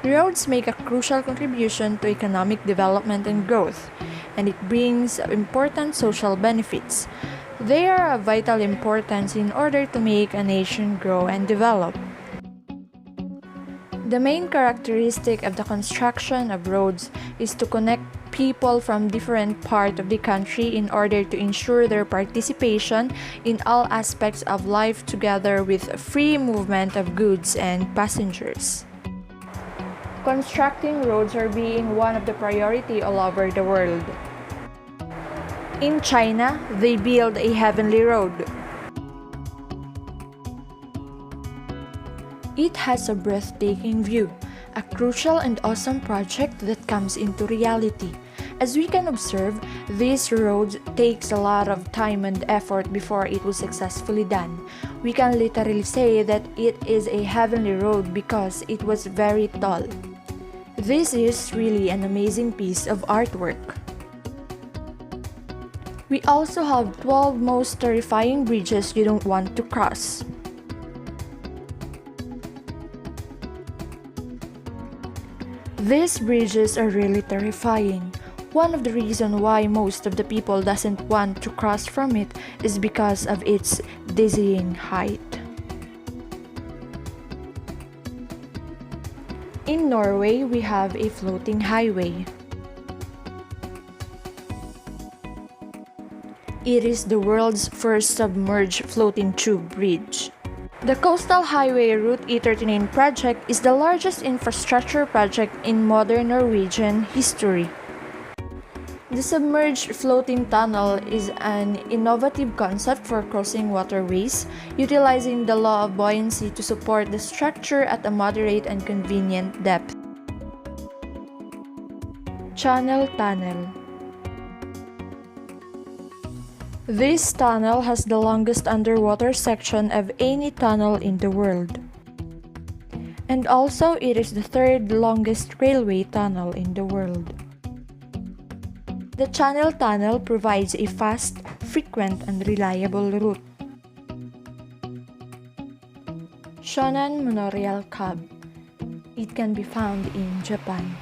Roads make a crucial contribution to economic development and growth, and it brings important social benefits. They are of vital importance in order to make a nation grow and develop. The main characteristic of the construction of roads is to connect people from different parts of the country in order to ensure their participation in all aspects of life together with free movement of goods and passengers. Constructing roads are being one of the priority all over the world. In China, they build a heavenly road. It has a breathtaking view, a crucial and awesome project that comes into reality. As we can observe, this road takes a lot of time and effort before it was successfully done. We can literally say that it is a heavenly road because it was very tall. This is really an amazing piece of artwork. We also have 12 most terrifying bridges you don't want to cross. These bridges are really terrifying. One of the reasons why most of the people doesn't want to cross from it is because of its dizzying height. In Norway, we have a floating highway. It is the world's first submerged floating tube bridge. The Coastal Highway Route E39 project is the largest infrastructure project in modern Norwegian history. The submerged floating tunnel is an innovative concept for crossing waterways, utilizing the law of buoyancy to support the structure at a moderate and convenient depth. Channel Tunnel. This tunnel has the longest underwater section of any tunnel in the world. And also, it is the third longest railway tunnel in the world. The Channel Tunnel provides a fast, frequent, and reliable route. Shonan Monorail Cab. It can be found in Japan.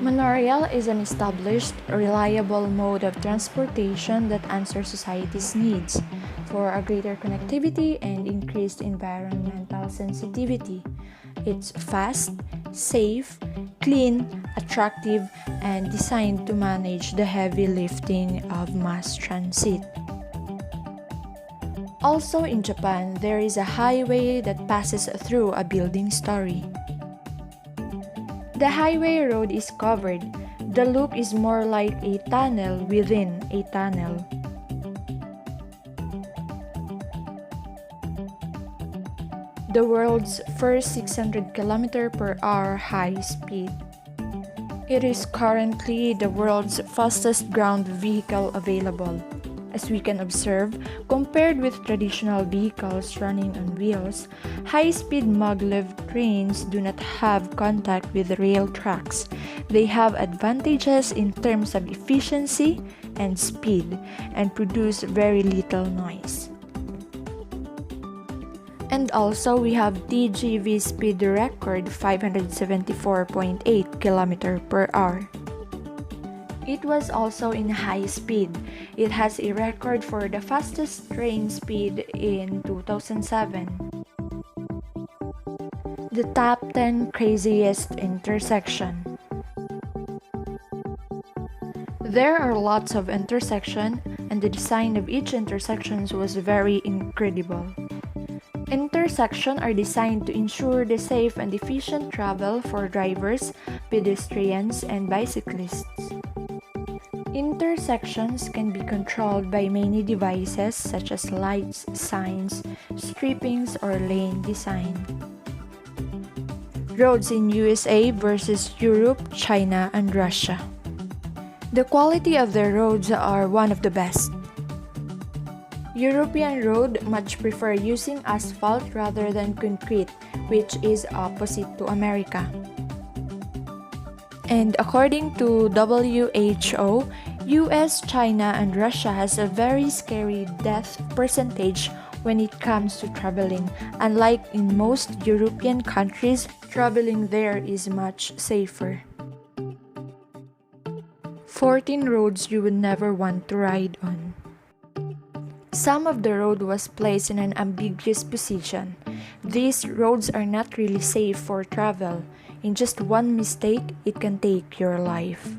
Monorail is an established, reliable mode of transportation that answers society's needs for a greater connectivity and increased environmental sensitivity. It's fast, safe, clean, attractive, and designed to manage the heavy lifting of mass transit. Also in Japan, there is a highway that passes through a building story. The highway road is covered. The loop is more like a tunnel within a tunnel. The world's first 600 km/h high speed. It is currently the world's fastest ground vehicle available. As we can observe, compared with traditional vehicles running on wheels, high-speed maglev trains do not have contact with rail tracks. They have advantages in terms of efficiency and speed and produce very little noise. And also, we have TGV speed record 574.8 km/h. It was also in high speed. It has a record for the fastest train speed in 2007. The top 10 craziest intersection. There are lots of intersections, and the design of each intersection was very incredible. Intersections are designed to ensure the safe and efficient travel for drivers, pedestrians, and bicyclists. Intersections can be controlled by many devices such as lights, signs, strippings, or lane design. Roads in USA versus Europe, China, and Russia. The quality of the roads are one of the best. European road much prefer using asphalt rather than concrete, which is opposite to America. And according to WHO, US, China, and Russia has a very scary death percentage when it comes to traveling. Unlike in most European countries, Traveling there is much safer. 14 roads you would never want to ride on. Some of the road was placed in an ambiguous position. These roads are not really safe for travel. In just one mistake, it can take your life.